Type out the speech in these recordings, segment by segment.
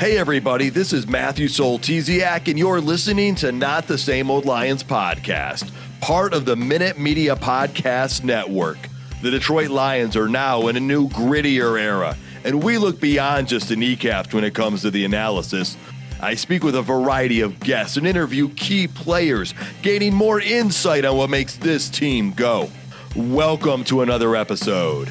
Hey everybody, this is Matthew Soltesiak, and you're listening to Not the Same Old Lions podcast, part of the Minute Media Podcast Network. The Detroit Lions are now in a new, grittier era, and we look beyond just the kneecaps when it comes to the analysis. I speak with a variety of guests and interview key players, gaining more insight on what makes this team go. Welcome to another episode.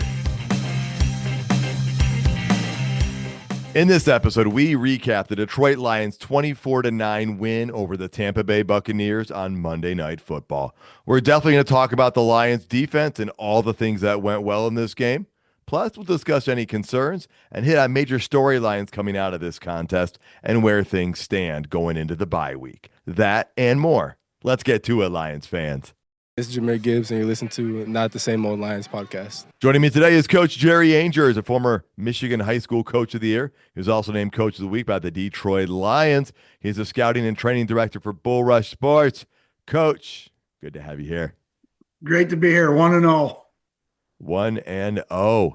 In this episode, we recap the Detroit Lions' 24-9 win over the Tampa Bay Buccaneers on Monday Night Football. We're definitely going to talk about the Lions' defense and all the things that went well in this game. Plus, we'll discuss any concerns and hit on major storylines coming out of this contest and where things stand going into the bye week. That and more. Let's get to it, Lions fans. This is Jameer Gibbs, and you're listening to Not the Same Old Lions podcast. Joining me today is Coach Jerry Ainger, a former Michigan High School Coach of the Year. He was also named Coach of the Week by the Detroit Lions. He's a scouting and training director for Bull Rush Sports. Coach, good to have you here. Great to be here. 1-0. 1-0.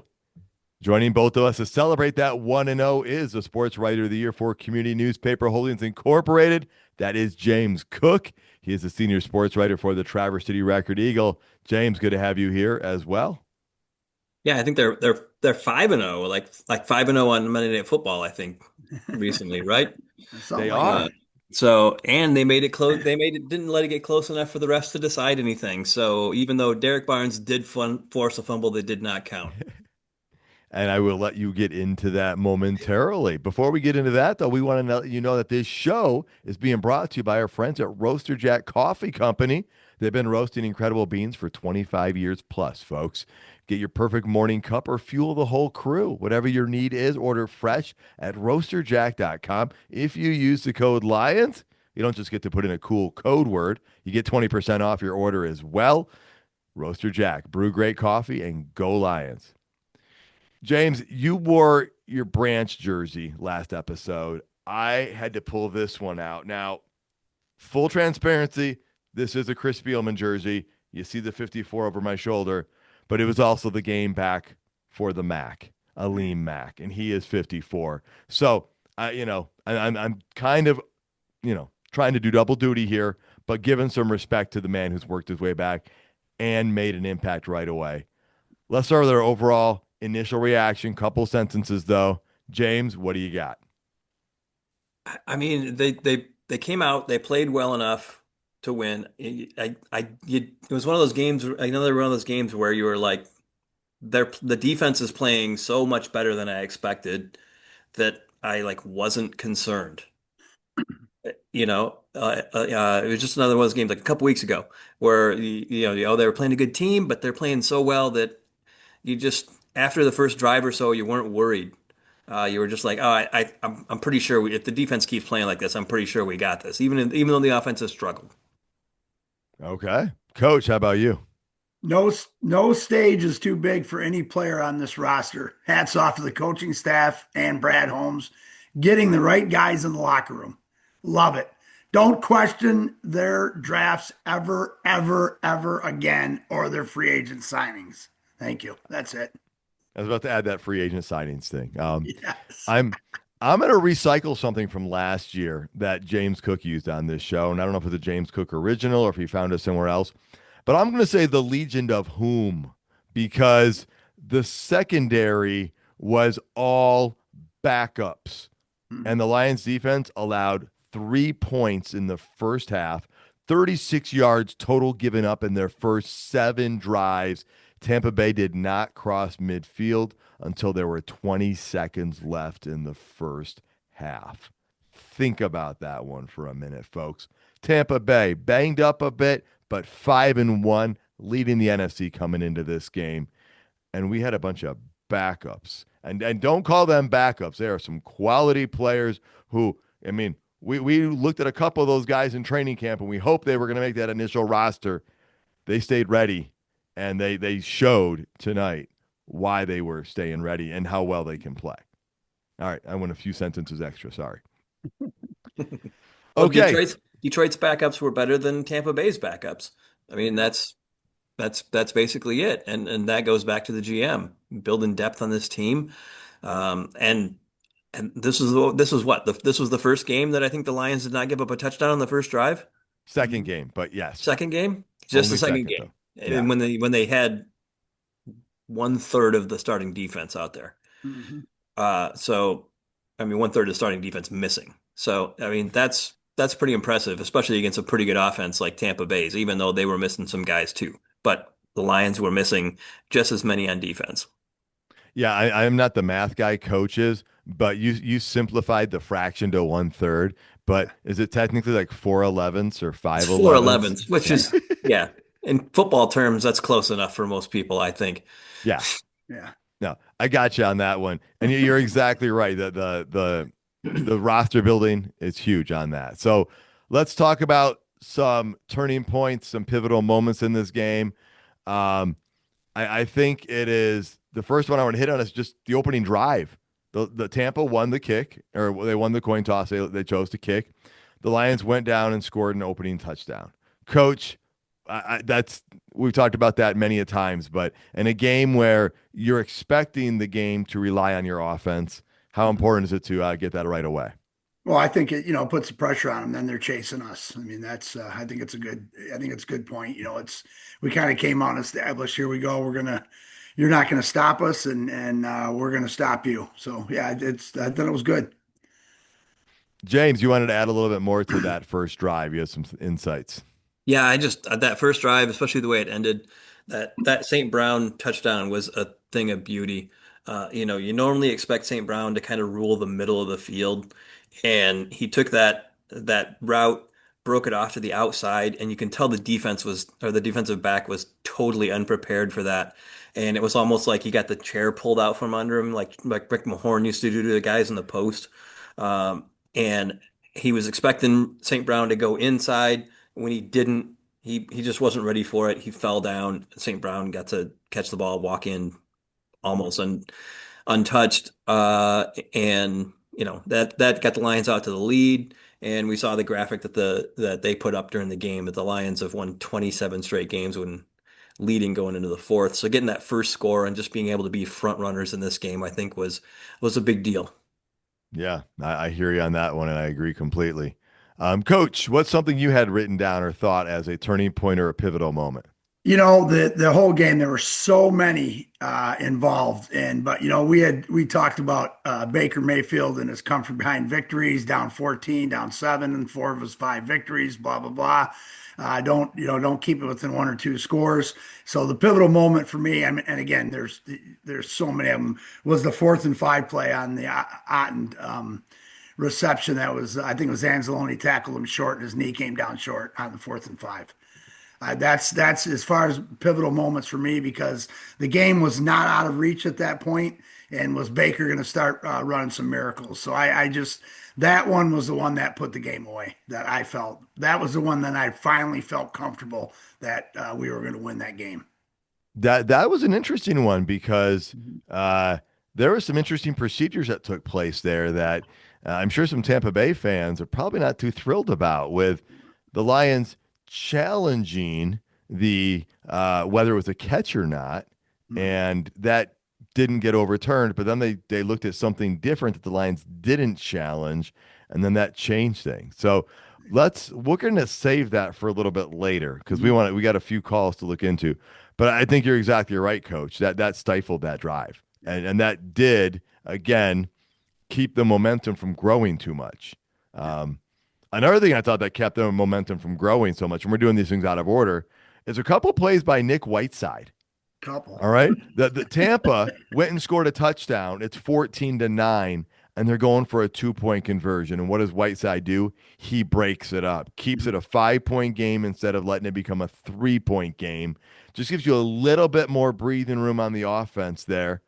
Joining both of us to celebrate that 1-0 is the Sports Writer of the Year for Community Newspaper Holdings Incorporated. That is James Cook. He is the senior sports writer for the Traverse City Record Eagle. James, good to have you here as well. Yeah, I think they're 5-0, like 5-0 on Monday Night Football, I think, recently, right? They are. And they made it close. Didn't let it get close enough for the refs to decide anything. So even though Derek Barnes did force a fumble, they did not count. And I will let you get into that momentarily. Before we get into that, though, we want to let you know that this show is being brought to you by our friends at Roaster Jack Coffee Company. They've been roasting incredible beans for 25 years plus, folks. Get your perfect morning cup or fuel the whole crew. Whatever your need is, order fresh at roasterjack.com. If you use the code LIONS, you don't just get to put in a cool code word. You get 20% off your order as well. Roaster Jack, brew great coffee, and go Lions. James, you wore your Branch jersey last episode. I had to pull this one out. Now, full transparency, this is a Chris Spielman jersey. You see the 54 over my shoulder, but it was also the game back for the Mac, Aleem Mack, and he is 54. So, I'm kind of, trying to do double duty here, but giving some respect to the man who's worked his way back and made an impact right away. Let's start with our overall initial reaction, couple sentences though. James, what do you got? I mean, they came out, they played well enough to win. It was one of those games. Another one of those games where you were like, the defense is playing so much better than I expected that I wasn't concerned. It was just another one of those games like a couple weeks ago where they were playing a good team, but they're playing so well that you just, after the first drive or so, you weren't worried. You were just like, oh, I'm pretty sure if the defense keeps playing like this, I'm pretty sure we got this, even though the offense has struggled. Okay. Coach, how about you? No stage is too big for any player on this roster. Hats off to the coaching staff and Brad Holmes getting the right guys in the locker room. Love it. Don't question their drafts ever, ever, ever again, or their free agent signings. Thank you. That's it. I was about to add that free agent signings thing. Yes. I'm going to recycle something from last year that James Cook used on this show, and I don't know if it's a James Cook original or if he found it somewhere else, but I'm going to say the Legion of Whom, because the secondary was all backups, and the Lions defense allowed 3 points in the first half, 36 yards total given up in their first 7 drives. Tampa Bay did not cross midfield until there were 20 seconds left in the first half. Think about that one for a minute, folks. Tampa Bay banged up a bit, but 5-1, leading the NFC coming into this game. And we had a bunch of backups. And don't call them backups. There are some quality players who, we looked at a couple of those guys in training camp, and we hoped they were going to make that initial roster. They stayed ready. And they showed tonight why they were staying ready and how well they can play. All right, I went a few sentences extra. Sorry. Okay. Detroit's backups were better than Tampa Bay's backups. I mean, that's basically it, and that goes back to the GM building depth on this team. And And this was the first game that I think the Lions did not give up a touchdown on the first drive. Second game, but yes, Second game, just the only second second game, though. Yeah. and when they had one third of the starting defense out there. Mhm. So I mean, one third of the starting defense missing. So I mean, that's pretty impressive, especially against a pretty good offense like Tampa Bay's, even though they were missing some guys too. But the Lions were missing just as many on defense. Yeah, I am not the math guy, coaches, but you simplified the fraction to one third. But Yeah. is it technically like 4/11ths or It's five four elevenths? elevens, which Yeah. is yeah. In football terms, that's close enough for most people, I think. Yeah. Yeah. No, I got you on that one. And you're exactly right. The roster building is huge on that. So let's talk about some turning points, some pivotal moments in this game. Um, I think it is the first one I want to hit on is just the opening drive. The Tampa won the kick, or they won the coin toss. They chose to kick. The Lions went down and scored an opening touchdown. Coach, that's we've talked about that many a times, but in a game where you're expecting the game to rely on your offense, how important is it to get that right away? Well, I think it, puts the pressure on them. Then they're chasing us. I mean, I think it's a good point. We kind of came out and established, here we go. You're not going to stop us and we're going to stop you. So yeah, I thought it was good. James, you wanted to add a little bit more to that first drive. You have some insights. Yeah, I just that first drive, especially the way it ended, that St. Brown touchdown was a thing of beauty. You normally expect St. Brown to kind of rule the middle of the field, and he took that route, broke it off to the outside, and you can tell the defensive back was totally unprepared for that. And it was almost like he got the chair pulled out from under him, like Rick Mahorn used to do to the guys in the post. And he was expecting St. Brown to go inside. When he didn't, he just wasn't ready for it. He fell down. St. Brown got to catch the ball, walk in almost untouched, and that got the Lions out to the lead. And we saw the graphic that they put up during the game that the Lions have won 27 straight games when leading going into the fourth. So getting that first score and just being able to be front runners in this game, I think was a big deal. Yeah, I hear you on that one, and I agree completely. Coach, what's something you had written down or thought as a turning point or a pivotal moment? The whole game, there were so many involved, but we talked about Baker Mayfield and his come from behind victories, down 14, down 7, and 4 of his 5 victories, blah blah blah. Don't keep it within 1 or 2 scores. So the pivotal moment for me, I mean, and again, there's so many of them, was the 4th and 5 play on the Otten reception. That was, I think it was Anzalone tackled him short, and his knee came down short on the 4th and 5. That's as far as pivotal moments for me, because the game was not out of reach at that point, and was Baker going to start running some miracles? So I just, that one was the one that put the game away. That I felt, that was the one that I finally felt comfortable that we were going to win that game. That was an interesting one because there were some interesting procedures that took place there that I'm sure some Tampa Bay fans are probably not too thrilled about, with the Lions challenging the whether it was a catch or not, Mhm. and that didn't get overturned. But then they looked at something different that the Lions didn't challenge, and then that changed things. So we're going to save that for a little bit later because Mhm. we got a few calls to look into. But I think you're exactly right, Coach. That stifled that drive, and that did again keep the momentum from growing too much. Yeah, Um, Another thing I thought that kept the momentum from growing so much, and we're doing these things out of order, is a couple plays by Nick Whiteside. couple. All right. The Tampa went and scored a touchdown. It's 14-9, and they're going for a 2-point conversion. And what does Whiteside do? He breaks it up, keeps it a 5-point game instead of letting it become a 3-point game. Just gives you a little bit more breathing room on the offense there.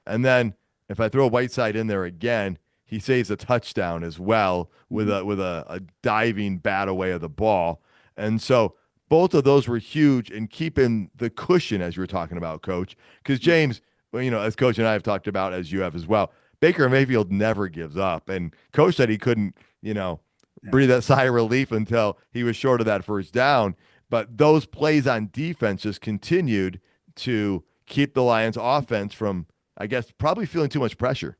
And then if I throw Whiteside in there again, he saves a touchdown as well with Mhm. a diving bat away of the ball. And so both of those were huge in keeping the cushion, as you were talking about, Coach. Because James, well, as Coach and I have talked about, as you have as well, Baker Mayfield never gives up. And Coach said he couldn't, Yeah. breathe that sigh of relief until he was short of that first down. But those plays on defense just continued to keep the Lions offense from, I guess, probably feeling too much pressure.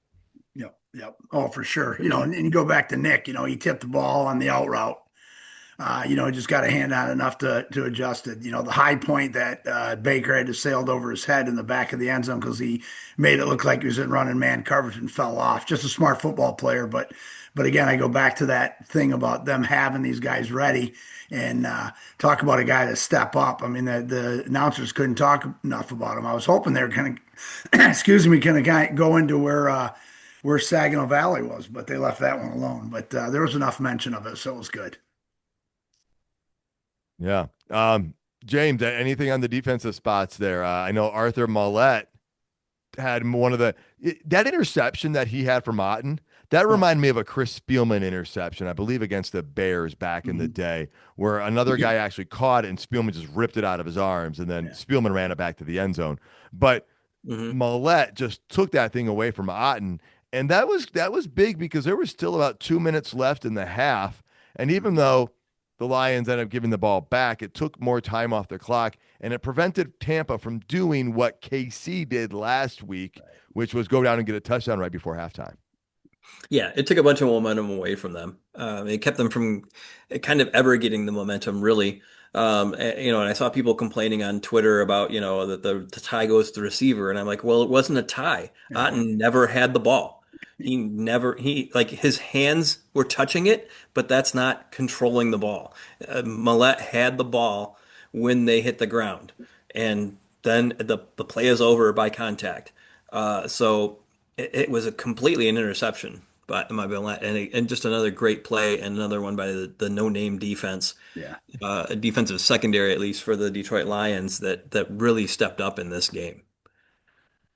Yeah. Yep. Oh, for sure. And you go back to Nick, he tipped the ball on the out route. Just got a hand on enough to adjust it. The high point that Baker had to sailed over his head in the back of the end zone because he made it look like he was in running man coverage and fell off. Just a smart football player, but again, I go back to that thing about them having these guys ready and talk about a guy to step up. I mean, the announcers couldn't talk enough about him. I was hoping they were kind of, excuse me, kind of go into where Saginaw Valley was, but they left that one alone. But there was enough mention of it, so it was good. Yeah. James, anything on the defensive spots there? I know Arthur Mollett had one of that interception that he had from Otten. That Oh, reminded me of a Chris Spielman interception, I believe, against the Bears back in the mhm. day, where another guy actually caught it and Spielman just ripped it out of his arms, and then Yeah. Spielman ran it back to the end zone. But Hmm. Mollett just took that thing away from Otten, and that was big because there was still about 2 minutes left in the half, and even though the Lions ended up giving the ball back, it took more time off the clock, and it prevented Tampa from doing what KC did last week, which was go down and get a touchdown right before halftime. Yeah, it took a bunch of momentum away from them. It kept them from kind of ever getting the momentum, really. And I saw people complaining on Twitter about, that the tie goes to the receiver, and I'm like, well, it wasn't a tie. Yeah. Otten never had the ball. Like his hands were touching it, but that's not controlling the ball. Millette had the ball when they hit the ground, and then the play is over by contact. So it was a completely an interception by Millette, and just another great play and another one by the no-name defense, Yeah. a defensive secondary at least for the Detroit Lions that really stepped up in this game.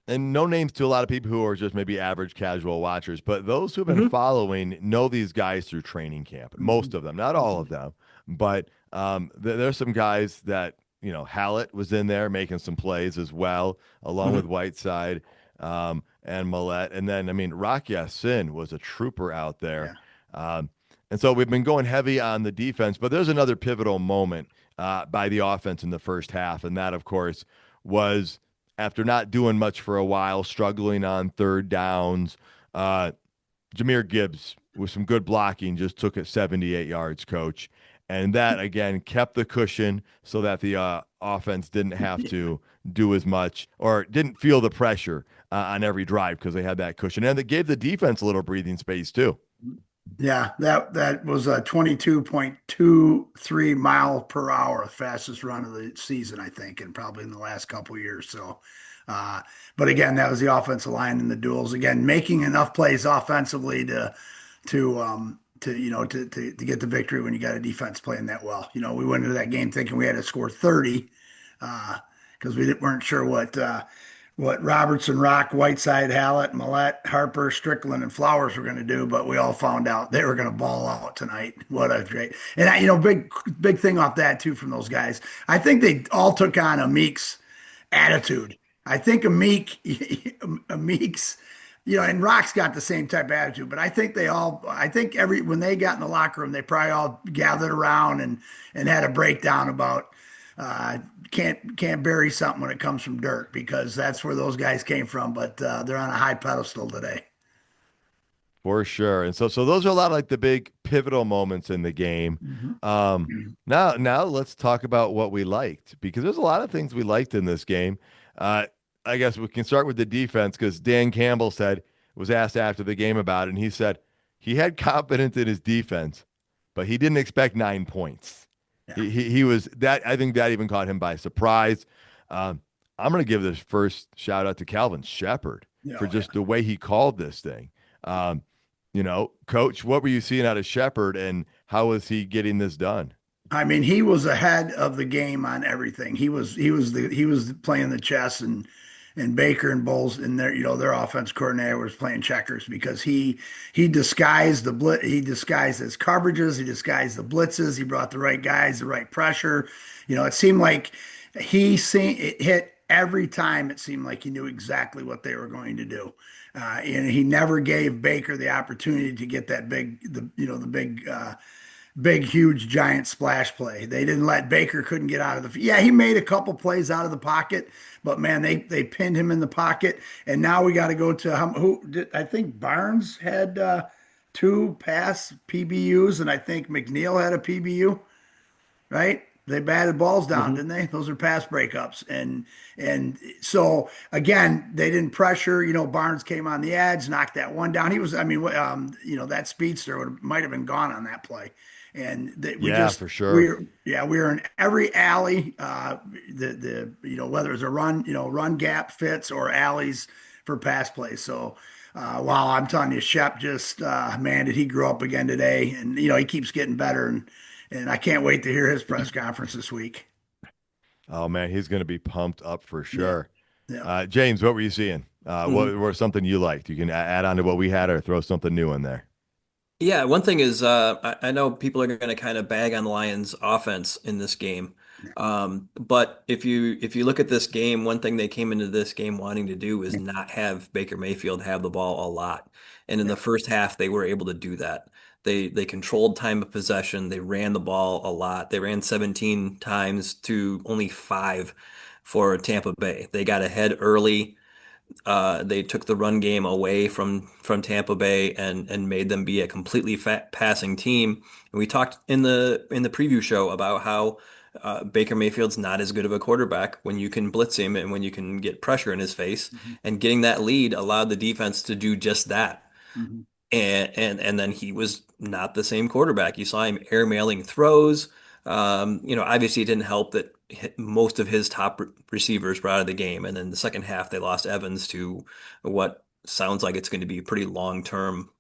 And no names to a lot of people who are just maybe average casual watchers, but those who've been Hmm. following know these guys through training camp. Most Mhm. of them, not all of them, but there's some guys that Hallett was in there making some plays as well, along with Hmm. Whiteside and Millette, and then I mean Rocky Sin was a trooper out there, Yeah. um, and so we've been going heavy on the defense, but there's another pivotal moment by the offense in the first half, and that of course was after not doing much for a while, struggling on third downs. Uh, Jameer Gibbs, with some good blocking, just took it 78 yards, coach. And that, again, kept the cushion so that the offense didn't have to do as much or didn't feel the pressure on every drive because they had that cushion. And it gave the defense a little breathing space, too. Yeah, that was a 22.23 mile per hour, fastest run of the season, I think, and probably in the last couple of years. So, uh, but again, that was the offensive line in the duels. Again, making enough plays offensively to get the victory when you got a defense playing that well. We went into that game thinking we had to score 30, because we weren't sure what Robertson, Rock, Whiteside, Hallett, Millette, Harper, Strickland, and Flowers were going to do, but we all found out they were going to ball out tonight. What a great and big thing off that too from those guys. I think they all took on a Meeks attitude. I think a Meeks, and Rock's got the same type of attitude, but I think when they got in the locker room, they probably all gathered around and had a breakdown about uh, can't bury something when it comes from dirt because that's where those guys came from. But they're on a high pedestal today. For sure. And so those are a lot of like the big pivotal moments in the game. Mhm. Um, now let's talk about what we liked because there's a lot of things we liked in this game. Uh, I guess we can start with the defense because Dan Campbell was asked after the game about it, and he said he had confidence in his defense, but he didn't expect 9 points. Yeah. He was that I think that even caught him by surprise. Um, I'm going to give this first shout out to Calvin Shepard Yeah. for Oh, yeah. just the way he called this thing. Um, Coach, what were you seeing out of Shepard and how was he getting this done? I mean, he was ahead of the game on everything. He was playing the chess and Baker and Bowles and their offense coordinator was playing checkers because he disguised he disguised his coverages, he disguised the blitzes, he brought the right guys, the right pressure. It seemed like it hit every time. It seemed like he knew exactly what they were going to do. And he never gave Baker the opportunity to get that big, the big big, huge, giant splash play. They didn't let Baker couldn't get out of the. Yeah, he made a couple plays out of the pocket, but man, they pinned him in the pocket. And now we got to go to who did I think Barnes had two pass PBUs, and I think McNeil had a PBU, right? They batted balls down, Hmm. didn't they? Those are pass breakups, and so again, they didn't pressure. Barnes came on the edge, knocked that one down. He was, I mean, that speedster might have been gone on that play, and we Yeah, just for sure. we were in every alley. Whether it's a run, run gap fits or alleys for pass plays. So. Wow, I'm telling you, Shep just man, did he grow up again today? And he keeps getting better, and I can't wait to hear his press conference this week. Oh man, he's going to be pumped up for Yeah, sure. yeah. James, what were you seeing? What was something you liked? You can add on to what we had or throw something new in there. Yeah, one thing is I know people are going to kind of bag on the Lions' offense in this game, but if you look at this game, one thing they came into this game wanting to do is not have Baker Mayfield have the ball a lot, and in the Yeah. first half they were able to do that. They controlled time of possession. They ran the ball a lot. They ran 17 times to only five for Tampa Bay. They got ahead early. They took the run game away from Tampa Bay and made them be a completely fat passing team. And we talked in the preview show about how Baker Mayfield's not as good of a quarterback when you can blitz him and when you can get pressure in his face. Mhm. And getting that lead allowed the defense to do just that. Mhm. And then he was not the same quarterback. You saw him airmailing throws. Obviously it didn't help that most of his top receivers were out of the game. And then the second half, they lost Evans to what sounds like it's going to be a pretty long-term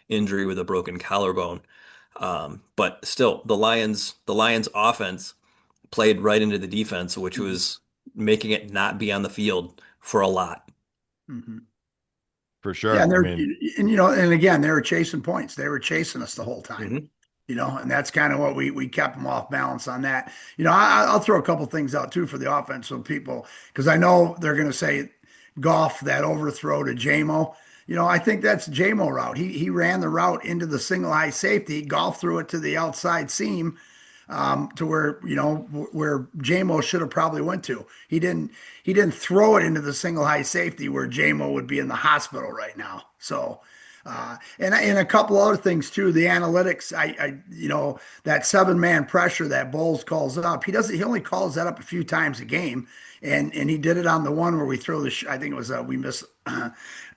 injury with a broken collarbone. But still, the Lions offense played right into the defense, which Mhm. was making it not be on the field for a lot. Mhm. For Yeah, sure. and I they're mean, and again they were chasing points. They were chasing us the whole time. Hmm. And that's kind of what we kept them off balance on that. I'll throw a couple things out too for the offense so people because I know they're going to say Goff that overthrow to JMO. I think that's JMO route. He ran the route into the single high safety. Goff threw it to the outside seam to where where JMO should have probably went to. He didn't throw it into the single high safety where JMO would be in the hospital right now. So and a couple other things too. The analytics, that 7-man pressure that Bowles calls up. He only calls that up a few times a game, and he did it on the one where we throw I think it was we miss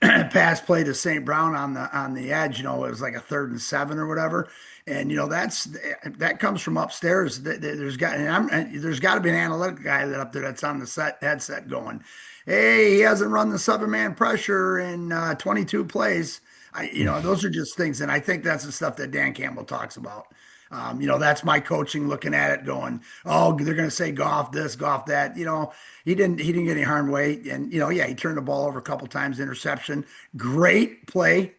pass play to St. Brown on the edge. It was like a 3rd and 7 or whatever. And that comes from upstairs. There's got to be an analytic guy that up there that's on the headset going, "Hey, he hasn't run the 7-man pressure in 22 plays." Those are just things, and I think that's the stuff that Dan Campbell talks about. That's my coaching looking at it, going, "Oh, they're going to say Goff this, Goff that." He didn't get any harm weight, and yeah, he turned the ball over a couple times, interception, great play,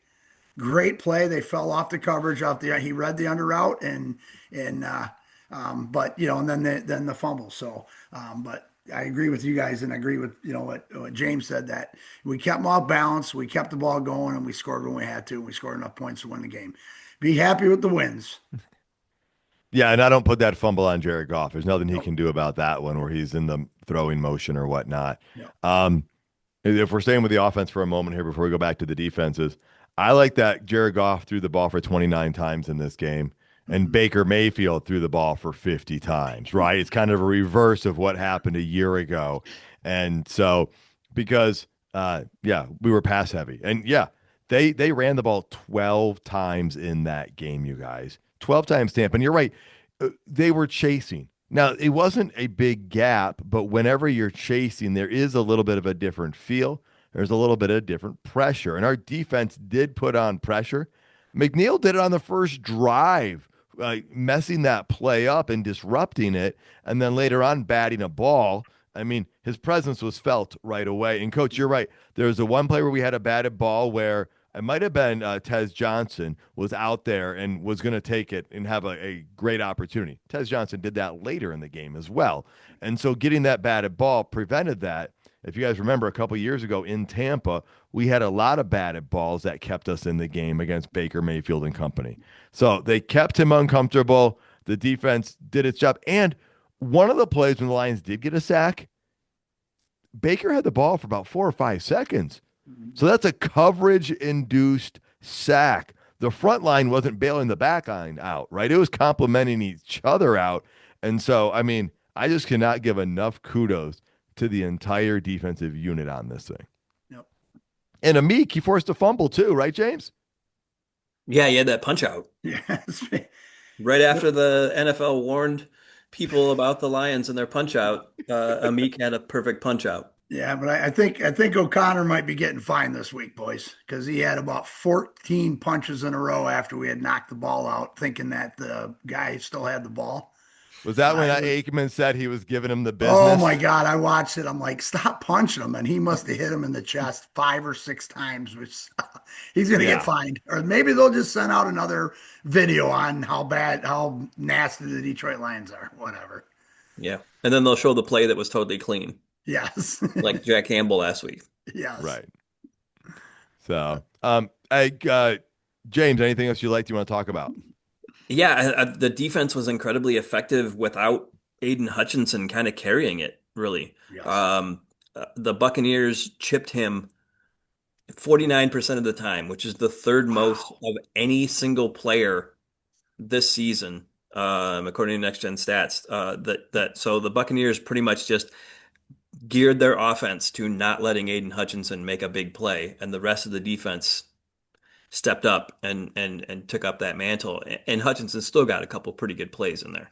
great play. They fell off the coverage off the. He read the under route, but and then the fumble. So, but I agree with you guys, and I agree with what James said that we kept them off balance, we kept the ball going, and we scored when we had to. And we scored enough points to win the game. Be happy with the wins. yeah, and I don't put that fumble on Jared Goff. There's nothing he No, can do about that one where he's in the throwing motion or whatnot. no. Um, if we're staying with the offense for a moment here before we go back to the defenses, I like that Jared Goff threw the ball for 29 times in this game and Mhm. Baker Mayfield threw the ball for 50 times, right? It's kind of a reverse of what happened a year ago. And so because yeah, we were pass heavy. And yeah, they ran the ball 12 times in that game, you guys. 12 times Tampa. And you're right. They were chasing. Now, it wasn't a big gap, but whenever you're chasing, there is a little bit of a different feel. There's a little bit of different pressure. And our defense did put on pressure. McNeil did it on the first drive, messing that play up and disrupting it. And then later on, batting a ball. I mean, his presence was felt right away. And, Coach, you're right. There was a one play where we had a batted ball where it might have been Tez Johnson was out there and was going to take it and have a great opportunity. Tez Johnson did that later in the game as well. And so getting that batted ball prevented that. If you guys remember a couple years ago in Tampa, we had a lot of batted balls that kept us in the game against Baker Mayfield and company. So they kept him uncomfortable. The defense did its job. And one of the plays when the Lions did get a sack, Baker had the ball for about 4 or 5 seconds. So that's a coverage induced sack. The front line wasn't bailing the back line out, right? It was complementing each other out. And so, I mean, I just cannot give enough kudos to the entire defensive unit on this thing. Yep. And Amik, he forced a fumble too, right, James? Yeah, he had that punch out Yes. right after the NFL warned people about the Lions and their punch out. Amik had a perfect punch out. Yeah, but I think O'Connor might be getting fined this week, boys, because he had about 14 punches in a row after we had knocked the ball out, thinking that the guy still had the ball. Was that when Aikman said he was giving him the Oh my business? God, I watched it. I'm like, stop punching him. And he must have hit him in the chest 5 or 6 times, which he's going to get Yeah. fined. Or maybe they'll just send out another video on how bad, how nasty the Detroit Lions are. Whatever. Yeah. And then they'll show the play that was totally clean, Yes. like Jack Campbell last week. Yes. Right. So, James, anything else you like? Do you want to talk about? Yeah, the defense was incredibly effective without Aiden Hutchinson kind of carrying it, really. Yes. The Buccaneers chipped him 49% of the time, which is the third most Wow. of any single player this season, according to Next Gen Stats. So the Buccaneers pretty much just geared their offense to not letting Aiden Hutchinson make a big play, and the rest of the defense stepped up and took up that mantle. And Hutchinson still got a couple pretty good plays in there.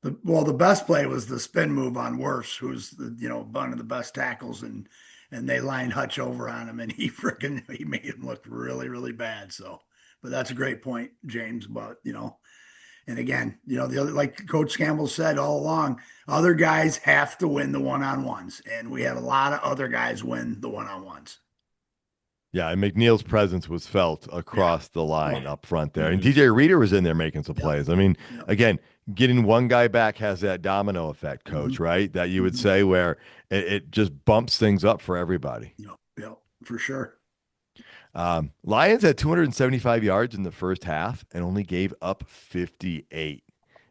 The best play was the spin move on Worse, who's one of the best tackles, and they lined Hutch over on him, and he made him look really really bad. So, but that's a great point, James. But and again, the other, like Coach Campbell said all along, other guys have to win the one-on-ones, and we had a lot of other guys win the one-on-ones. Yeah, and McNeil's presence was felt Yeah. across the line Oh. up front there. And Mhm. DJ Reader was in there making some Yep. plays. I mean, Yep. again, getting one guy back has that domino effect, coach, Mhm. right? That you would Mhm. say where it just bumps things up for everybody. Yep. Yep. For sure. Lions had 275 yards in the first half and only gave up 58.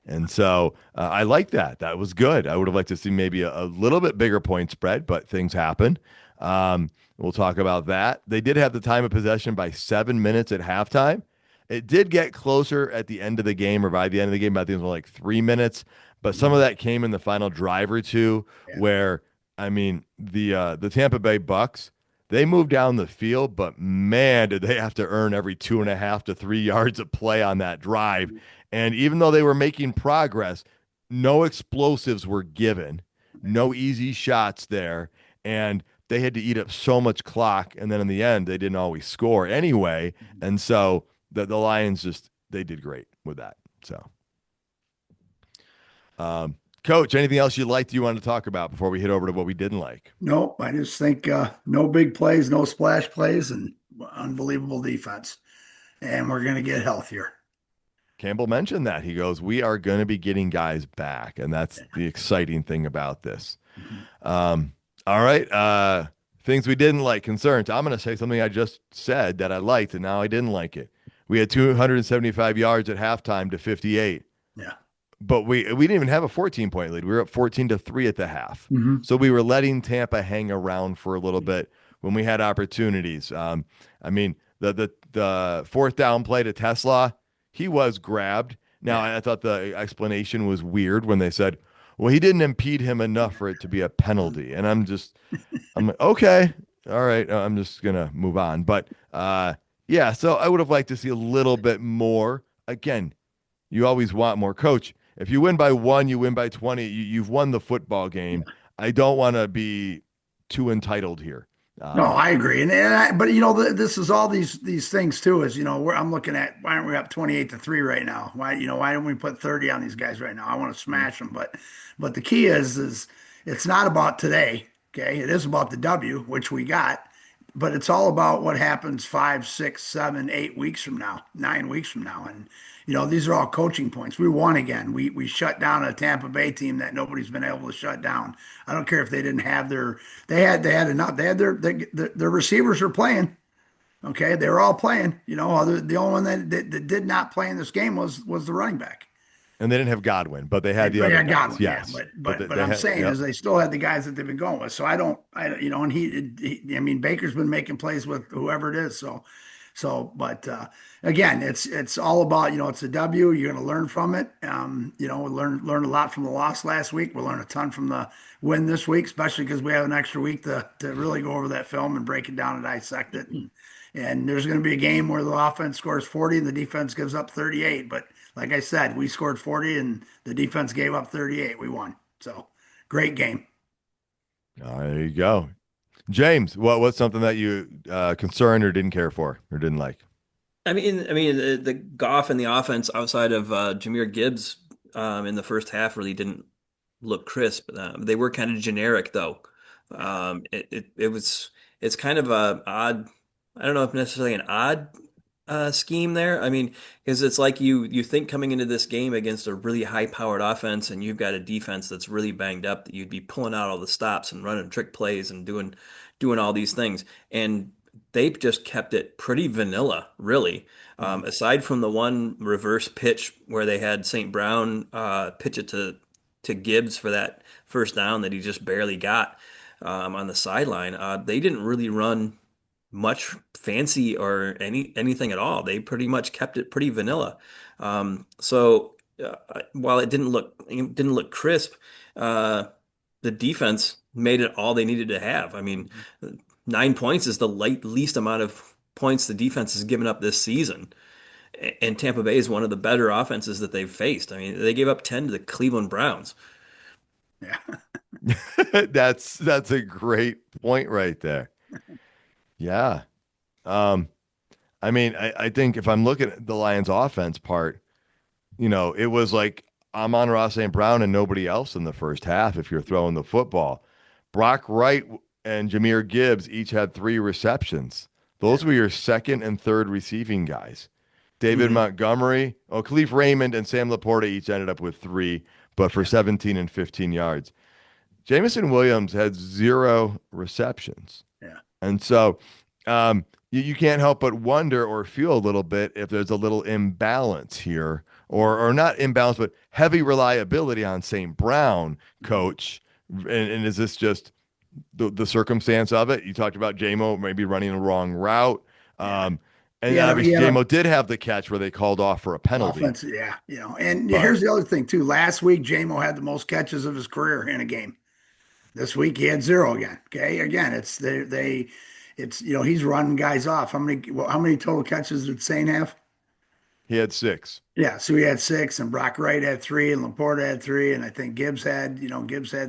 And so I like that. That was good. I would have liked to see maybe a little bit bigger point spread, but things happen. We'll talk about that. They did have the time of possession by 7 minutes at halftime. It did get closer at the end of the game, or by the end of the game, I think it was like 3 minutes. But some of that came in the final drive or two, Yeah. where I mean the Tampa Bay Bucks, they moved down the field, but man, did they have to earn every 2.5 to 3 yards of play on that drive. And even though they were making progress, no explosives were given, no easy shots there. And they had to eat up so much clock. And then in the end, they didn't always score anyway. And so the Lions just, they did great with that. So, Coach, anything else you liked you wanted to talk about before we hit over to what we didn't like? Nope. I just think no big plays, no splash plays, and unbelievable defense. And we're going to get healthier. Campbell mentioned that. He goes, we are going to be getting guys back. And that's the exciting thing about this. Mhm. All right. Things we didn't like, concerns. I'm going to say something I just said that I liked, and now I didn't like it. We had 275 yards at halftime to 58, Yeah. but we didn't even have a 14-point lead. We were up 14-3 at the half. Mhm. So we were letting Tampa hang around for a little bit when we had opportunities. I mean, the fourth down play to Tesla, he was grabbed. Now, Yeah. I thought the explanation was weird when they said, well, he didn't impede him enough for it to be a penalty. And I'm like, okay, all right, I'm just gonna move on. But yeah, so I would have liked to see a little bit more. Again, you always want more. Coach, if you win by one, you win by 20. You've won the football game. I don't want to be too entitled here. No, I agree. But this is all these things too. Is I'm looking at, why aren't we up 28-3 right now? Why don't we put 30 on these guys right now? I want to smash them, but the key is it's not about today. Okay, it is about the W, which we got. but it's all about what happens 5, 6, 7, 8 weeks from now, 9 weeks from now. And, these are all coaching points. We won again. We shut down a Tampa Bay team that nobody's been able to shut down. I don't care if they didn't have they had enough. They had their receivers are playing. Okay. They were all playing, the only one that did not play in this game was the running back. And they didn't have Godwin, but they had the But other yeah, guys. Godwin, yeah. Yes, But but but but they I'm had. saying Yep. is they still had the guys that they've been going with. So and I mean, Baker's been making plays with whoever it is. But again, it's all about, it's a W. You're going to learn from it. We learned a lot from the loss last week. We'll learn a ton from the win this week, especially because we have an extra week to really go over that film and break it down and dissect it. And there's going to be a game where the offense scores 40 and the defense gives up 38. But like I said, we scored 40 and the defense gave up 38. We won. So great game. There you go. James, what's something that you concerned or didn't care for or didn't like? I mean, the Goff and the offense outside of Jahmyr Gibbs in the first half really didn't look crisp. They were kind of generic though. It's kind of a odd. I don't know if necessarily an odd scheme there. I mean, because it's like you think coming into this game against a really high-powered offense, and you've got a defense that's really banged up, that you'd be pulling out all the stops and running trick plays and doing all these things, and they've just kept it pretty vanilla, really. Aside from the one reverse pitch where they had St. Brown pitch it to Gibbs for that first down that he just barely got on the sideline, they didn't really run much fancy or anything at all. They pretty much kept it pretty vanilla. So while it didn't look crisp, uh, the defense made it all they needed to have. I mean, 9 points is the least amount of points the defense has given up this season. And Tampa Bay is one of the better offenses that they've faced. I mean, they gave up 10 to the Cleveland Browns. Yeah. That's a great point right there. Yeah. Um, I mean, I think if I'm looking at the Lions offense part, it was like Amon-Ra St. Brown and nobody else in the first half if you're throwing the football. Brock Wright and Jahmyr Gibbs each had 3 receptions. Those Yeah. were your second and third receiving guys. David Mhm. Montgomery, Khalif Raymond, and Sam Laporta each ended up with 3, but for Yeah. 17 and 15 yards. Jamison Williams had 0 receptions. Yeah. And so you can't help but wonder or feel a little bit if there's a little imbalance here, or not imbalance, but heavy reliability on St. Brown, coach. And is this just the circumstance of it? You talked about JMO maybe running the wrong route. Yeah. Um, He and had a, he obviously had a JMO did have the catch where they called off for a penalty. offense. Yeah. And But here's the other thing too. Last week, JMO had the most catches of his career in a game. This week he had zero again. Okay. Again, he's running guys off. How many total catches did Saint have? he had 6. Yeah, so he had six, and Brock Wright had three, and Laporta had three, and I think Gibbs had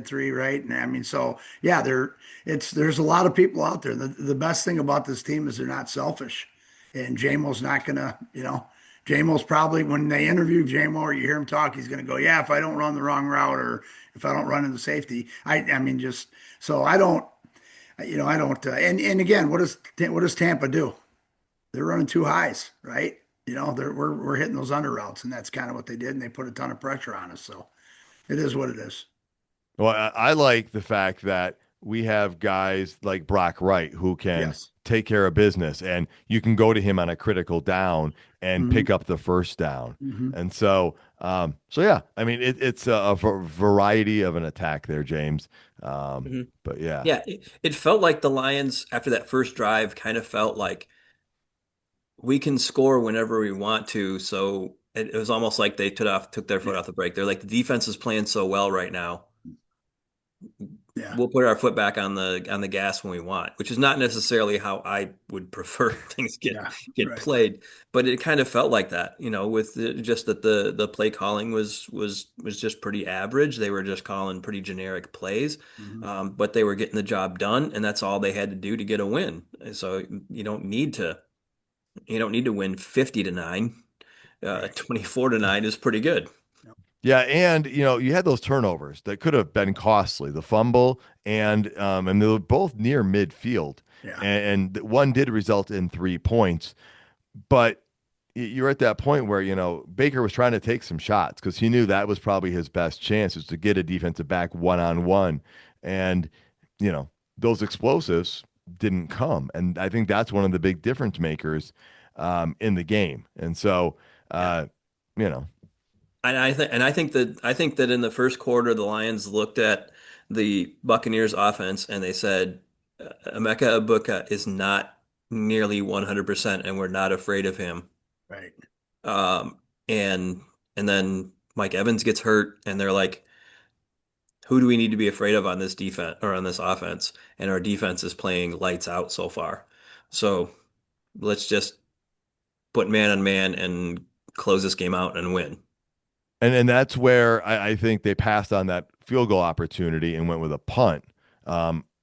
three, right? And I mean, so yeah, there's a lot of people out there. The best thing about this team is they're not selfish, and JMO's not gonna, JMO's probably when they interview JMO or you hear him talk, he's gonna go, yeah, if I don't run the wrong route or if I don't run into safety, I mean, just so I don't, and again, what does Tampa do? They're running two highs, right? We're hitting those under routes, and that's kind of what they did, and they put a ton of pressure on us. So it is what it is. Well, I like the fact that we have guys like Brock Wright who can Yes. take care of business, and you can go to him on a critical down and hmm pick up the first down. hmm And so yeah, I mean, it's a variety of an attack there, James. Mhm. But yeah, Yeah, it felt like the Lions after that first drive kind of felt like we can score whenever we want to. So it was almost like they took their foot Yeah. off the brake. They're like the defense is playing so well right now. Yeah. We'll put our foot back on the gas when we want, which is not necessarily how I would prefer things get Yeah. get Right. played. But it kind of felt like that, with just that the play calling was just pretty average. They were just calling pretty generic plays, hmm but they were getting the job done, and that's all they had to do to get a win. So you don't need to win 50-9. Right. 24-9 is pretty good. Yep. yeah, and you had those turnovers that could have been costly, the fumble and they were both near midfield. Yeah. and one did result in 3 points. But you're at that point where, Baker was trying to take some shots because he knew that was probably his best chance is to get a defensive back one-on-one. And, you know, those explosives didn't come. And I think that's one of the big difference makers in the game. And so, Yeah. you know, I think that in the first quarter, the Lions looked at the Buccaneers offense and they said, Emeka Egbuka is not nearly 100%, and we're not afraid of him. Right. Um, and and then Mike Evans gets hurt, and they're like, who do we need to be afraid of on this defense or on this offense? And our defense is playing lights out so far. So let's just put man on man and close this game out and win. and that's where I think they passed on that field goal opportunity and went with a punt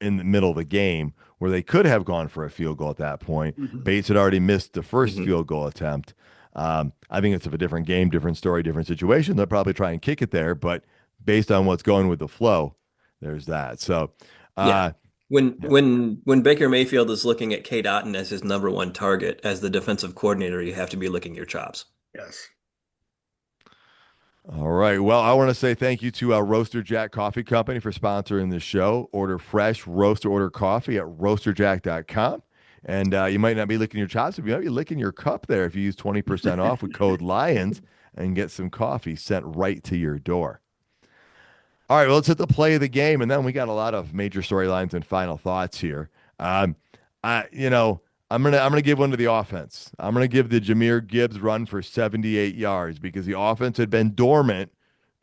in the middle of the game where they could have gone for a field goal at that point. Mhm. Bates had already missed the first Hmm. field goal attempt. I think it's a different game, different story, different situation. They'll probably try and kick it there, but based on what's going with the flow, there's that. So, Yeah. uh, yeah. When Baker Mayfield is looking at Kate Otten as his number one target as the defensive coordinator, you have to be licking your chops. Yes. All right. Well, I want to say thank you to Roaster Jack Coffee Company for sponsoring the show. Order fresh roast order coffee at roasterjack.com. And you might not be licking your chops, but you might be licking your cup there if you use 20% off with code LIONS and get some coffee sent right to your door. All right, well, let's hit the play of the game, and then we got a lot of major storylines and final thoughts here. Um, I'm gonna give one to the offense. I'm gonna give the Jahmyr Gibbs run for 78 yards because the offense had been dormant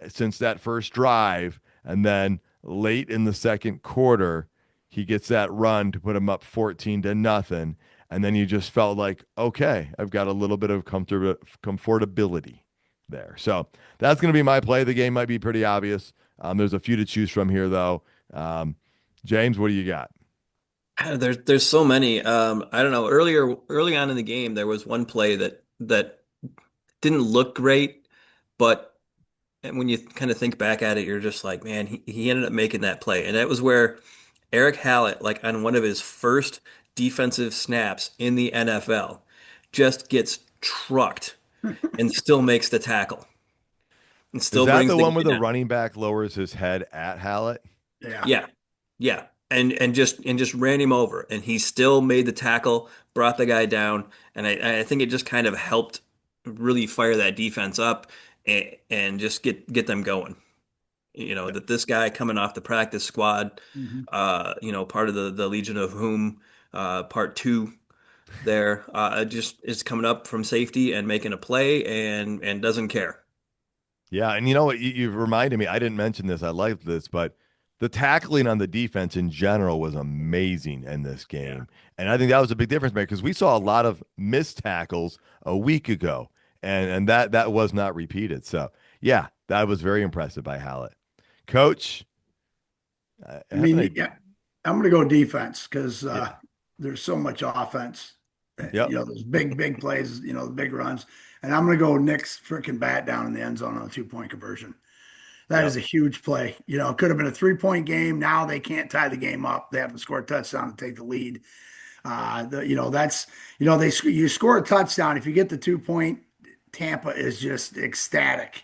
since that first drive, and then late in the second quarter, he gets that run to put him up 14-0, and then you just felt like, okay, I've got a little bit of comfortability there. So that's gonna be my play. The game might be pretty obvious. There's a few to choose from here, though. James, what do you got? There's so many. I don't know. Early on in the game, there was one play that didn't look great, but when you kind of think back at it, you're just like, man, he ended up making that play, and that was where Eric Hallett, like on one of his first defensive snaps in the NFL, just gets trucked and still makes the tackle and Is still that brings the the one where guy the down. running back lowers his head at Hallett? Yeah. Yeah, yeah, and just ran him over, and he still made the tackle, brought the guy down, and I think it just kind of helped really fire that defense up and just get them going. That this guy coming off the practice squad, Mhm. part of the Legion of Whom, part two there, just is coming up from safety and making a play and doesn't care. Yeah, and you know what? You've reminded me. I didn't mention this. I liked this, but the tackling on the defense in general was amazing in this Yeah. game, and I think that was a big difference maker because we saw a lot of missed tackles a week ago, and that was not repeated. So yeah, that was very impressive by Hallett. Coach, I haven't mean, I? yeah, I'm going to go defense because Yeah, there's so much offense. yep, Those big plays, the big runs. And I'm going to go Nick's freaking bat down in the end zone on a 2-point conversion. That is yep. a huge play. It could have been a 3-point game. Now they can't tie the game up. They have to score a touchdown to take the lead. That's you score a touchdown. If you get the 2-point, Tampa is just ecstatic,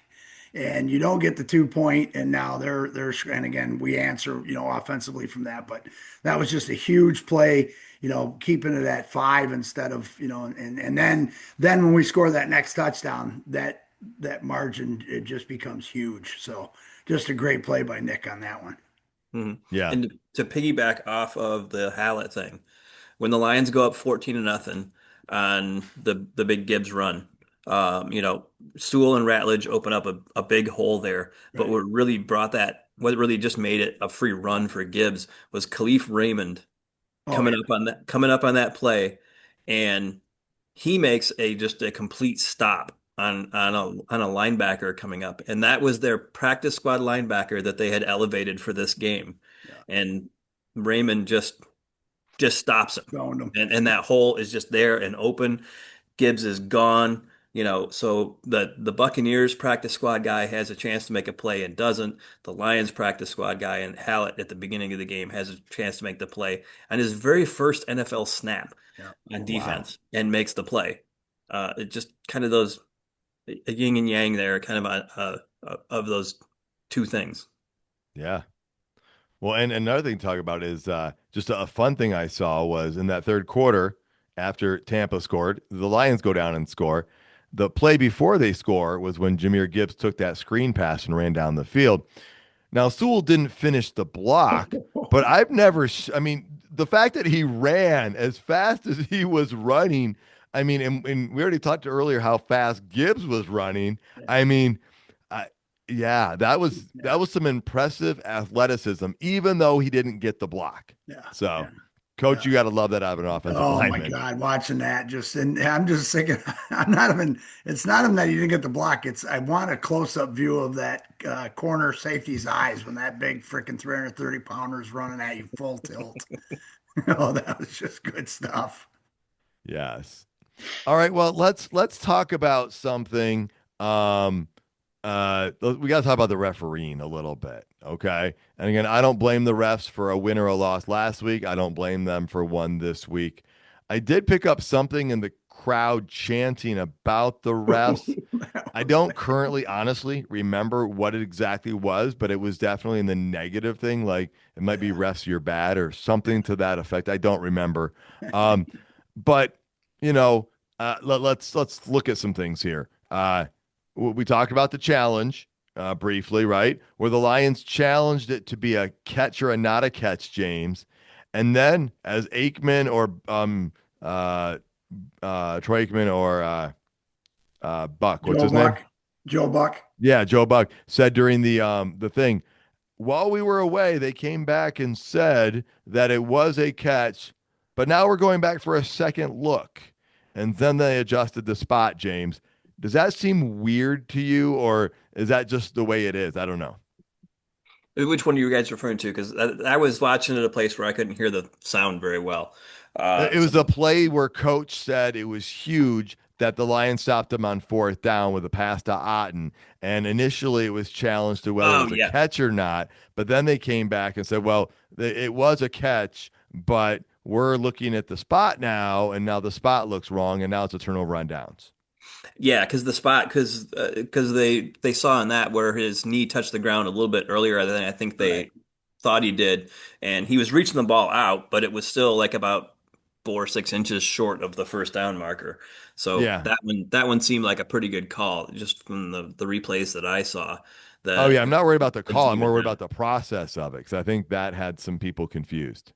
and you don't get the 2-point, and now they're and again we answer offensively from that, but that was just a huge play. Keeping it at 5 instead of and then when we score that next touchdown, that margin it just becomes huge. So just a great play by Nick on that one. Hmm. Yeah. And to piggyback off of the Hallett thing, when the Lions go up 14-0 on the big Gibbs run, Sewell and Ratledge open up a big hole there. But Right. what really just made it a free run for Gibbs was Khalif Raymond Oh yeah. coming up on that play, and he makes just a complete stop on a linebacker coming up, and that was their practice squad linebacker that they had elevated for this game, Yeah. and Raymond just stops him, Going them. and that hole is just there and open. Gibbs is gone. So the Buccaneers practice squad guy has a chance to make a play and doesn't. The Lions practice squad guy and Hallett at the beginning of the game has a chance to make the play on his very first NFL snap Yeah. on Wow. defense and makes the play. It just kind of those a yin and yang there, kind of of those two things. Yeah. Well, and another thing to talk about is just a fun thing I saw was in that third quarter after Tampa scored, the Lions go down and score. The play before they score was when Jahmyr Gibbs took that screen pass and ran down the field. Now, Sewell didn't finish the block, but I've never, I mean, the fact that he ran as fast as he was running, I mean, and we already talked earlier how fast Gibbs was running. I mean, I, yeah, that was some impressive athleticism, even though he didn't get the block. Yeah. So, Yeah. coach, Yeah. you got to love that out of an offensive Oh my lineman. God, watching that just and I'm just thinking I'm not even it's not even that you didn't get the block. It's I want a close-up view of that corner safety's eyes when that big freaking 330 pounder is running at you full tilt. Oh, that was just good stuff. Yes. All right. Well, let's talk about something. Um, we got to talk about the refereeing a little bit, okay? And again, I don't blame the refs for a win or a loss last week. I don't blame them for one this week. I did pick up something in the crowd chanting about the refs. That I was don't currently, honestly, remember what it exactly was, but it was definitely in the negative thing. Like it might be yeah. refs, you're bad, or something to that effect. I don't remember. Um, but you know, let's look at some things here. We talked about the challenge briefly, right? Where the Lions challenged it to be a catch or a not a catch, James, and then as Aikman or uh, Troy Aikman or Buck, what's Joe his name? Buck. Joe Buck. Yeah, Joe Buck said during the thing while we were away, they came back and said that it was a catch, but now we're going back for a second look. And then they adjusted the spot, James. Does that seem weird to you, or is that just the way it is? I don't know. Which one are you guys referring to? Because I was watching at a place where I couldn't hear the sound very well. It So was a play where coach said it was huge that the Lions stopped him on fourth down with a pass to Otten. And initially it was challenged to whether it oh was a yeah, catch or not. But then they came back and said, well, it was a catch, but we're looking at the spot now, and now the spot looks wrong, and now it's a turnover on downs. yeah, because the spot because they saw in that where his knee touched the ground a little bit earlier than I think Right. they thought he did, and he was reaching the ball out, but it was still like about 4 or 6 inches short of the first down marker. So Yeah. that one seemed like a pretty good call just from the replays that I saw. Oh, That yeah. I'm not worried about the it was call. I'm more even worried down. about the process of it because I think that had some people confused.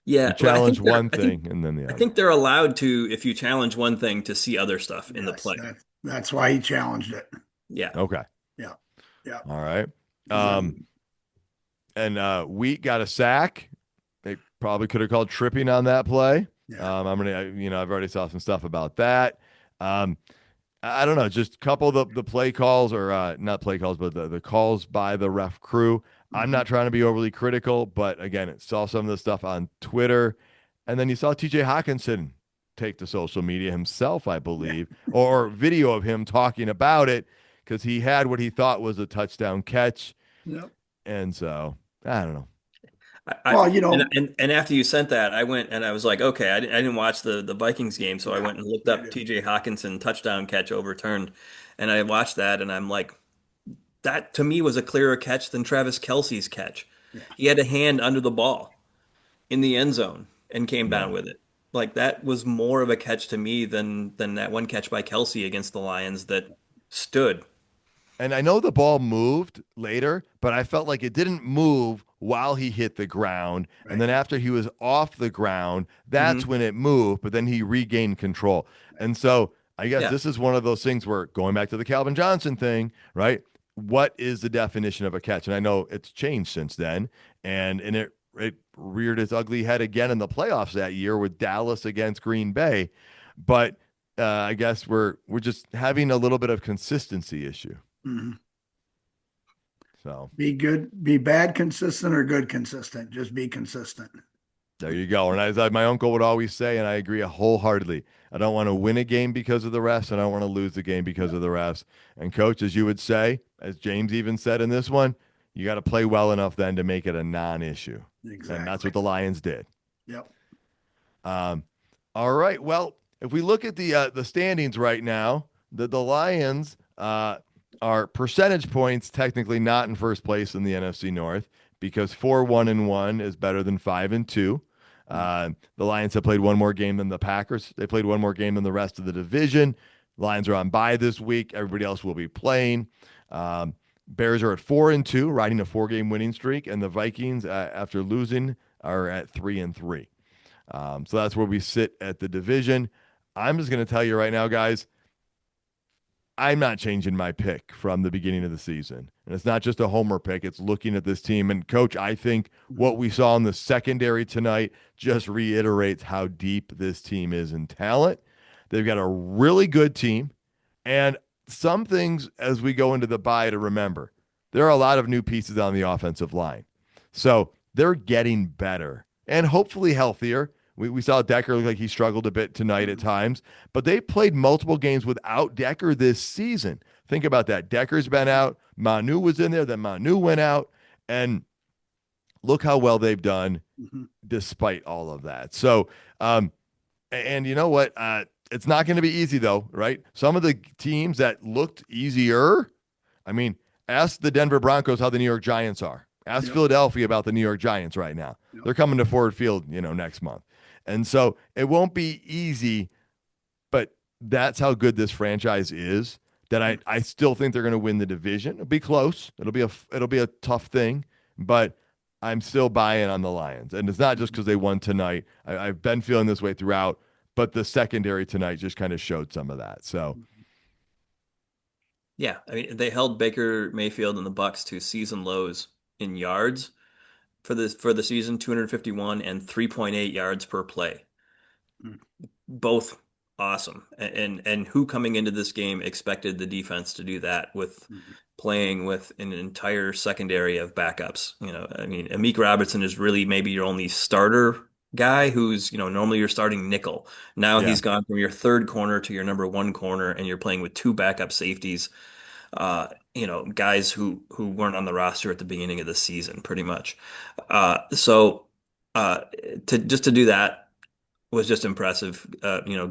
You Yeah, well, challenge one thing and then the I other. think they're allowed to, if you challenge one thing, to see other stuff in the Yes, play. that's why he challenged it. Yeah. Okay. Yeah. Yeah. All right. Yeah. And Wheat got a sack. They probably could have called tripping on that play. Yeah. I've already saw some stuff about that. Um, I don't know, just a couple of the play calls or not play calls, but the calls by the ref crew. I'm Mhm. not trying to be overly critical, but again, saw some of the stuff on Twitter, and then you saw T.J. Hawkinson take to social media himself, I Yeah. believe, or video of him talking about it because he had what he thought was a touchdown catch, Yep. and so I don't know. I Well, and after you sent that, I went and I was like, okay, I didn't watch the Vikings game, so I yeah, went and looked I up do. TJ Hawkinson touchdown catch overturned, and I watched that, and I'm like, that to me was a clearer catch than Travis Kelce's catch. Yeah. He had a hand under the ball in the end zone and came Yeah. down with it. Like that was more of a catch to me than that one catch by Kelsey against the Lions that stood. And I know the ball moved later, but I felt like it didn't move while he hit the ground. And Right. then after he was off the ground, that's Hmm. when it moved, but then he regained control. And so I guess Yeah. this is one of those things where going back to the Calvin Johnson thing, right? What is the definition of a catch? And I know it's changed since then. And it reared its ugly head again in the playoffs that year with Dallas against Green Bay. But I guess we're just having a little bit of consistency issue. Mhm. So Be good, be bad consistent or good consistent. Just be consistent. There you go. And as my uncle would always say, and I agree wholeheartedly, I don't want to win a game because of the refs, and I don't want to lose the game because of the refs. And coach, as you would say, as James even said in this one, you got to play well enough then to make it a non-issue. And that's Exactly. what the Lions did. Yep. Um, all right. Well, if we look at the standings right now, the Lions are percentage points technically not in first place in the NFC North because 4-1-1 is better than 5-2. The Lions have played one more game than the Packers. They played one more game than the rest of the division. Lions are on bye this week. Everybody else will be playing. Bears are at 4-2, riding a 4-game winning streak, and the Vikings, after losing, are at 3-3. So that's where we sit at the division. I'm just going to tell you right now, guys, I'm not changing my pick from the beginning of the season. And it's not just a homer pick, it's looking at this team. And, coach, I think what we saw in the secondary tonight just reiterates how deep this team is in talent. They've got a really good team. And some things as we go into the bye to remember there are a lot of new pieces on the offensive line. So they're getting better and hopefully healthier. We saw Decker look like he struggled a bit tonight at times, but they played multiple games without Decker this season. Think about that. Decker's been out. Manu was in there. Then Manu went out. And look how well they've done Mhm. despite all of that. So, and you know what? It's not going to be easy, though, right? Some of the teams that looked easier, I mean, ask the Denver Broncos how the New York Giants are. Ask Yep. Philadelphia about the New York Giants right now. Yep. They're coming to Ford Field, next month. And so it won't be easy, but that's how good this franchise is. That I still think they're going to win the division. It'll be close. It'll be a tough thing, but I'm still buying on the Lions. And it's not just because they won tonight. I've been feeling this way throughout, but the secondary tonight just kind of showed some of that. So Yeah, I mean they held Baker Mayfield and the Bucks to season lows in yards for the season, 251 and 3.8 yards per play. Mhm. Both awesome. And who coming into this game expected the defense to do that with Mhm. playing with an entire secondary of backups? I mean, Amik Robertson is really maybe your only starter guy who's, normally you're starting nickel. Now yeah, he's gone from your third corner to your number one corner, and you're playing with two backup safeties, guys who weren't on the roster at the beginning of the season, pretty much. So uh, to do that was just impressive.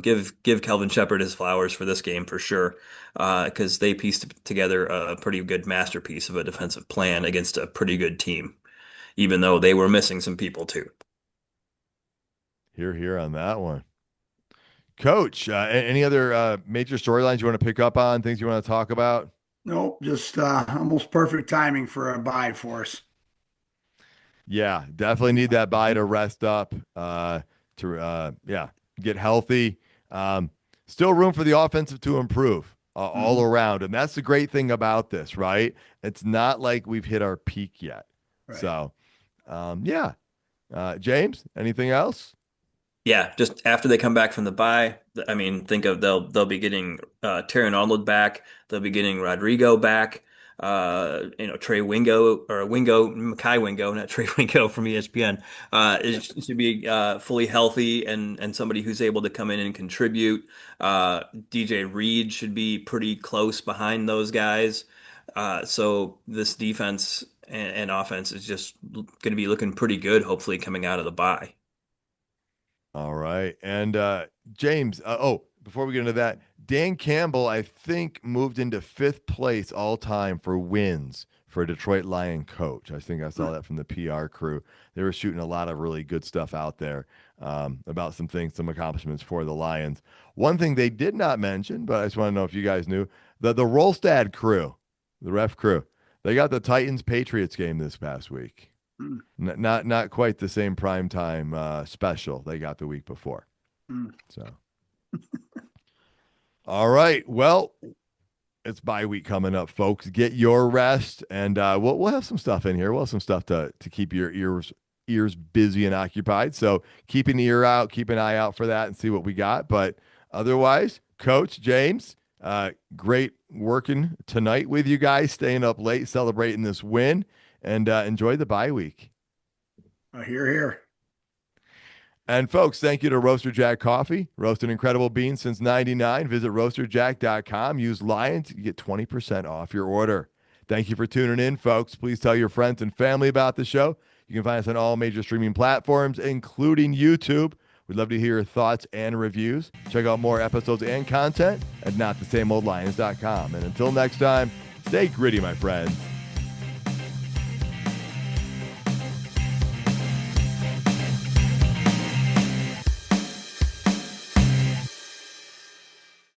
Give Kelvin Shepherd his flowers for this game for sure, because they pieced together a pretty good masterpiece of a defensive plan against a pretty good team, even though they were missing some people too. here on that one. Coach, any other major storylines you want to pick up on, things you want to talk about? Nope, just almost perfect timing for a bye for us. Yeah, definitely need that bye to rest up, to get healthy. Um, Still room for the offensive to improve all Mhm. around, and that's the great thing about this, right? It's not like we've hit our peak yet. Right. So, yeah. James, anything else? Yeah, just after they come back from the bye, I mean, think of they'll be getting Terran Arnold back. They'll be getting Rodrigo back. Trey Wingo or Wingo Makai Wingo, not Trey Wingo from ESPN, should be fully healthy and somebody who's able to come in and contribute. DJ Reed should be pretty close behind those guys. So this defense and offense is just going to be looking pretty good, hopefully coming out of the bye. All right. And James, before we get into that, Dan Campbell, I think, moved into fifth place all time for wins for a Detroit Lion coach. I think I saw that from the PR crew. They were shooting a lot of really good stuff out there about some things, some accomplishments for the Lions. One thing they did not mention, but I just want to know if you guys knew, the Rolstad crew, the ref crew, they got the Titans Patriots game this past week. Mm, Not quite the same prime time special they got the week before. mm. So, all right. Well, it's bye week coming up, folks. Get your rest, and we'll have some stuff in here. We'll have some stuff to keep your ears busy and occupied. So keep an ear out, keep an eye out for that, and see what we got. But otherwise, Coach James, great working tonight with you guys, staying up late, celebrating this win, and enjoy the bye week. Here, here. And folks, thank you to Roaster Jack Coffee, roasting incredible beans since '99. Visit roasterjack.com. Use Lions, you get 20% off your order. Thank you for tuning in, folks. Please tell your friends and family about the show. You can find us on all major streaming platforms, including YouTube. We'd love to hear your thoughts and reviews. Check out more episodes and content at notthesameoldlions.com. And until next time, stay gritty, my friends.